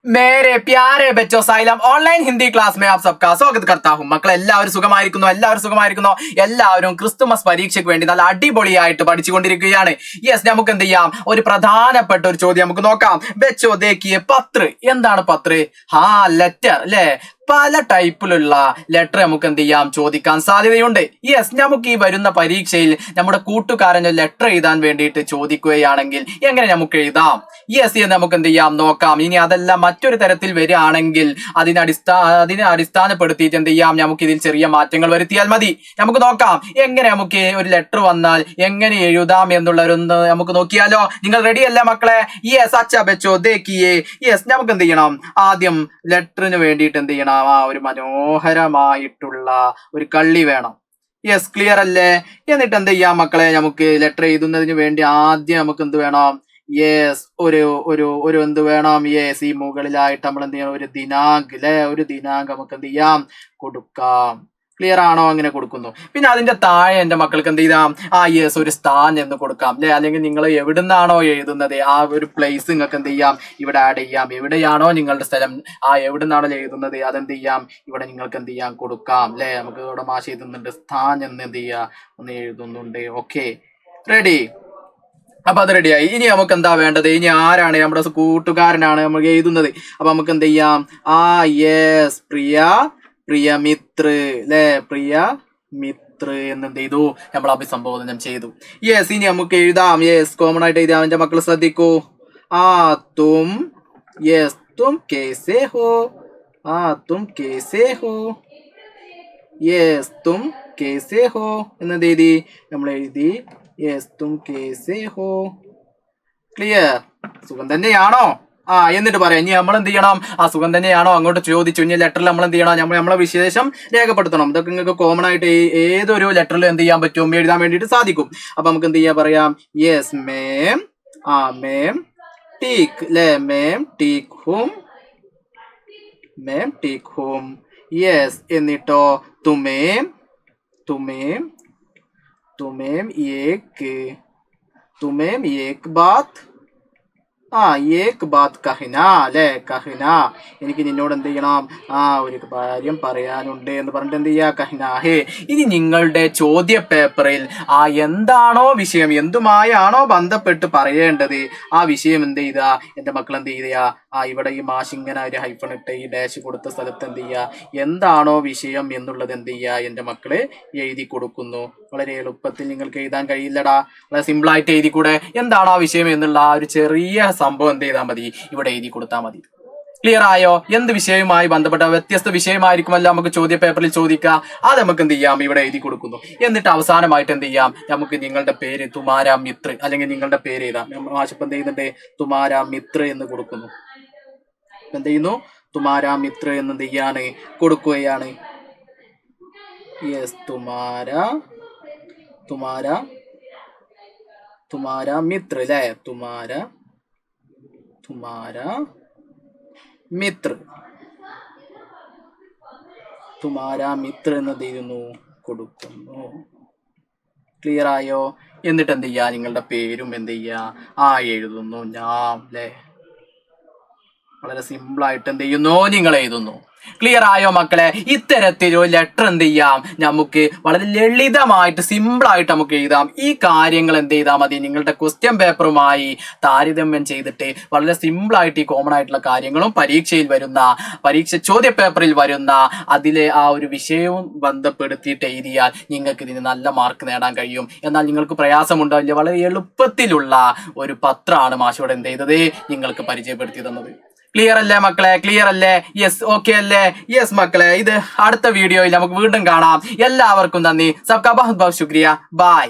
मेरे प्यारे बच्चों साइलम ഓൺലൈൻ ഹിന്ദി ക്ലാസ് में आप सबका स्वागत करता हूं മക്കളെ എല്ലാവരും സുഖമായിരിക്കുന്നു എല്ലാവരും ക്രിസ്തുമസ് പരീക്ഷയ്ക്ക് വേണ്ടി നല്ല അടിപൊളിയായിട്ട് പഠിച്ചുകൊണ്ടിരിക്കുകയാണ് യെസ് നമുക്ക് എന്ത് ചെയ്യാം ഒരു പ്രധാനപ്പെട്ട ഒരു ചോദ്യം നമുക്ക് നോക്കാം ബच्चों देखिए പത്ര എന്താണ് പത്ര ലെറ്റർ അല്ലേ പല ടൈപ്പിലുള്ള ലെറ്റർ നമുക്ക് എന്ത് ചെയ്യാം ചോദിക്കാൻ സാധ്യതയുണ്ട് യെസ് നമുക്ക് ഈ വരുന്ന പരീക്ഷയിൽ നമ്മുടെ കൂട്ടുകാരന് ലെറ്റർ എഴുതാൻ വേണ്ടിയിട്ട് ചോദിക്കുകയാണെങ്കിൽ എങ്ങനെ നമുക്ക് എഴുതാം യെസ് നമുക്ക് എന്ത് ചെയ്യാം നോക്കാം ഇനി അതെല്ലാം മറ്റൊരു തരത്തിൽ വരികയാണെങ്കിൽ അതിനെ അടിസ്ഥാനപ്പെടുത്തിയിട്ട് എന്ത് ചെയ്യാം നമുക്ക് ഇതിൽ ചെറിയ മാറ്റങ്ങൾ വരുത്തിയാൽ മതി നമുക്ക് നോക്കാം എങ്ങനെ നമുക്ക് ഒരു ലെറ്റർ വന്നാൽ എങ്ങനെ എഴുതാം എന്നുള്ളവരൊന്ന് നമുക്ക് നോക്കിയാലോ നിങ്ങൾ റെഡി അല്ലേ മക്കളെ യെസ് അച്ഛാ ബച്ചോ ദേക്കിയേ യെസ് നമുക്ക് എന്ത് ചെയ്യണം ആദ്യം ലെറ്ററിന് വേണ്ടിയിട്ട് എന്ത് ചെയ്യണം ഒരു മനോഹരമായിട്ടുള്ള ഒരു കള്ളി വേണം യെസ് ക്ലിയർ അല്ലേ എന്നിട്ട് എന്ത് ചെയ്യാം മക്കളെ നമുക്ക് ലെറ്റർ എഴുതുന്നതിന് വേണ്ടി ആദ്യം നമുക്ക് എന്ത് വേണം യെസ് ഒരു എന്ത് വേണം യെസ് ഈ മുകളിലായിട്ട് നമ്മൾ എന്ത് ചെയ്യണം ഒരു ദിനാങ്ക് അല്ലെ ഒരു ദിനാങ്ക് നമുക്ക് എന്ത് ചെയ്യാം കൊടുക്കാം ക്ലിയർ ആണോ അങ്ങനെ കൊടുക്കുന്നു പിന്നെ അതിന്റെ താഴെ എന്റെ മക്കൾക്ക് എന്ത് ചെയ്താം യെസ് ഒരു സ്ഥാൻ എന്ന് കൊടുക്കാം അല്ലെ അല്ലെങ്കിൽ നിങ്ങൾ എവിടുന്നാണോ എഴുതുന്നത് ആ ഒരു പ്ലേസ് നിങ്ങൾക്ക് എന്ത് ചെയ്യാം ഇവിടെ ആഡ് ചെയ്യാം എവിടെയാണോ നിങ്ങളുടെ സ്ഥലം എവിടുന്നാണോ എഴുതുന്നത് അതെന്ത് ചെയ്യാം ഇവിടെ നിങ്ങൾക്ക് എന്ത് ചെയ്യാം കൊടുക്കാം അല്ലെ നമുക്ക് ഇവിടെ മാഷ് എഴുതുന്നുണ്ട് സ്ഥാൻ എന്ന് എന്ത് ചെയ്യാ ഒന്ന് എഴുതുന്നുണ്ട് ഓക്കെ റെഡി അപ്പൊ അത് റെഡിയായി ഇനി നമുക്ക് എന്താ വേണ്ടത് ഇനി ആരാണ് നമ്മുടെ കൂട്ടുകാരനാണ് നമുക്ക് എഴുതുന്നത് അപ്പൊ നമുക്ക് എന്ത് ചെയ്യാം യെസ് പ്രിയ മിത്ര അല്ലെ പ്രിയ മിത്ര എന്ന് എന്ത് ചെയ്തു നമ്മൾ അഭിസംബോധനം ചെയ്തു യെസ് ഇനി നമുക്ക് എഴുതാം യെസ് കോമൺ ആയിട്ട് എഴുതാം എന്റെ മക്കൾ ശ്രദ്ധിക്കൂ തും യെസ് തും കേസേ ഹോ തും കേസേ ഹോ യെസ് തും കേസേ ഹോ എന്നത് എഴുതി നമ്മൾ എഴുതി യെസ് തും കേസേ ഹോ ക്ലിയർ സുഖം തന്നെയാണോ എന്നിട്ട് പറയാം ഇനി നമ്മൾ എന്ത് ചെയ്യണം സുഖം തന്നെയാണോ അങ്ങോട്ട് ചോദിച്ചു ഇനി ലെറ്ററിൽ നമ്മൾ എന്ത് ചെയ്യണം നമ്മളെ വിശേഷം രേഖപ്പെടുത്തണം ഇതൊക്കെ നിങ്ങൾക്ക് കോമൺ ആയിട്ട് ഏതൊരു ലെറ്ററിൽ എന്ത് ചെയ്യാൻ പറ്റും എഴുതാൻ വേണ്ടിയിട്ട് സാധിക്കും അപ്പൊ നമുക്ക് എന്ത് ചെയ്യാം പറയാം യെസ് മേം മേം ടീക്ക് അല്ലെ മേം ടീക്ക് ഹും യെസ് എന്നിട്ടോ തുമേം ഏക് ബാത്ത് ഏക് ബാത്ത് കഹിന അല്ലെ കഹിന എനിക്ക് നിന്നോട് എന്ത് ചെയ്യണം ഒരു കാര്യം പറയാനുണ്ട് എന്ന് പറഞ്ഞിട്ട് എന്ത് ചെയ്യാ കഹിന ഹേ ഇനി നിങ്ങളുടെ ചോദ്യ പേപ്പറിൽ എന്താണോ വിഷയം എന്തുമായാണോ ബന്ധപ്പെട്ട് പറയേണ്ടത് ആ വിഷയം എന്ത് ചെയ്താ എന്റെ മക്കൾ എന്ത് ചെയ്താ ഇവിടെ ഈ മാഷിങ്ങനെ ഒരു ഹൈഫൺ ഇട്ട് ഈ ഡാഷ് കൊടുത്ത സ്ഥലത്ത് എന്ത് ചെയ്യാ എന്താണോ വിഷയം എന്നുള്ളത് എന്ത് ചെയ്യാ എന്റെ മക്കള് എഴുതി കൊടുക്കുന്നു വളരെ എളുപ്പത്തിൽ നിങ്ങൾക്ക് എഴുതാൻ കഴിയില്ലടാ വളരെ സിമ്പിൾ ആയിട്ട് എഴുതി കൂടെ എന്താണോ ആ വിഷയം എന്നുള്ള ഒരു ചെറിയ സംഭവം എന്ത് ചെയ്താൽ മതി ഇവിടെ എഴുതി കൊടുത്താൽ മതി ക്ലിയർ ആയോ എന്ത് വിഷയവുമായി ബന്ധപ്പെട്ട വ്യത്യസ്ത വിഷയമായിരിക്കുമല്ലോ നമുക്ക് ചോദ്യ പേപ്പറിൽ ചോദിക്കുക അത് നമുക്ക് എന്ത് ചെയ്യാം ഇവിടെ എഴുതി കൊടുക്കുന്നു എന്നിട്ട് അവസാനമായിട്ട് എന്ത് ചെയ്യാം നമുക്ക് നിങ്ങളുടെ പേര് തുമാരാ മിത്ര അല്ലെങ്കിൽ നിങ്ങളുടെ പേര് എഴുതാം മാഷിപ്പ് എന്ത് ചെയ്യുന്നുണ്ട് തുമാരാ മിത്ര എന്ന് കൊടുക്കുന്നു എന്ത് ചെയ്യുന്നു തുമാരാ മിത്ര എന്ന് എന്ത് ചെയ്യാണ് കൊടുക്കുകയാണ് യെസ് തുമാരാ മിത്ര അല്ലെ തുമാരാ മിത്ര എന്ന് എന്ത് ചെയ്യുന്നു കൊടുക്കുന്നു ക്ലിയർ ആയോ എന്നിട്ട് എന്ത് ചെയ്യാ നിങ്ങളുടെ പേരും എന്ത് ചെയ്യാ എഴുതുന്നു ഞാൻ അല്ലെ വളരെ സിമ്പിൾ ആയിട്ട് എന്ത് ചെയ്യുന്നു നിങ്ങൾ എഴുതുന്നു ക്ലിയർ ആയോ മക്കളെ ഇത്തരത്തിലൊരു ലെറ്റർ എന്ത് ചെയ്യാം നമുക്ക് വളരെ ലളിതമായിട്ട് സിമ്പിൾ ആയിട്ട് നമുക്ക് എഴുതാം ഈ കാര്യങ്ങൾ എന്ത് ചെയ്താൽ മതി നിങ്ങളുടെ ക്വസ്റ്റ്യൻ പേപ്പറുമായി താരതമ്യം ചെയ്തിട്ട് വളരെ സിമ്പിൾ ആയിട്ട് ഈ കോമൺ ആയിട്ടുള്ള കാര്യങ്ങളും പരീക്ഷ ചോദ്യ പേപ്പറിൽ വരുന്ന അതിലെ ഒരു വിഷയവും ബന്ധപ്പെടുത്തിയിട്ട് എഴുതിയാൽ നിങ്ങൾക്ക് ഇതിന് നല്ല മാർക്ക് നേടാൻ കഴിയും എന്നാൽ നിങ്ങൾക്ക് പ്രയാസമുണ്ടാവില്ല വളരെ എളുപ്പത്തിലുള്ള ഒരു പത്രമാണ് മാഷോട് എന്ത് ചെയ്തത് നിങ്ങൾക്ക് പരിചയപ്പെടുത്തി തന്നത് ക്ലിയർ അല്ലേ മക്കളെ ക്ലിയർ അല്ലേ യെസ് ഓക്കെ അല്ലേ യെസ് മക്കളെ ഇത് അടുത്ത വീഡിയോയിൽ നമുക്ക് വീണ്ടും കാണാം എല്ലാവർക്കും നന്ദി സബ്കാ ബഹുത് ബഹുത് ശുക്രിയ ബൈ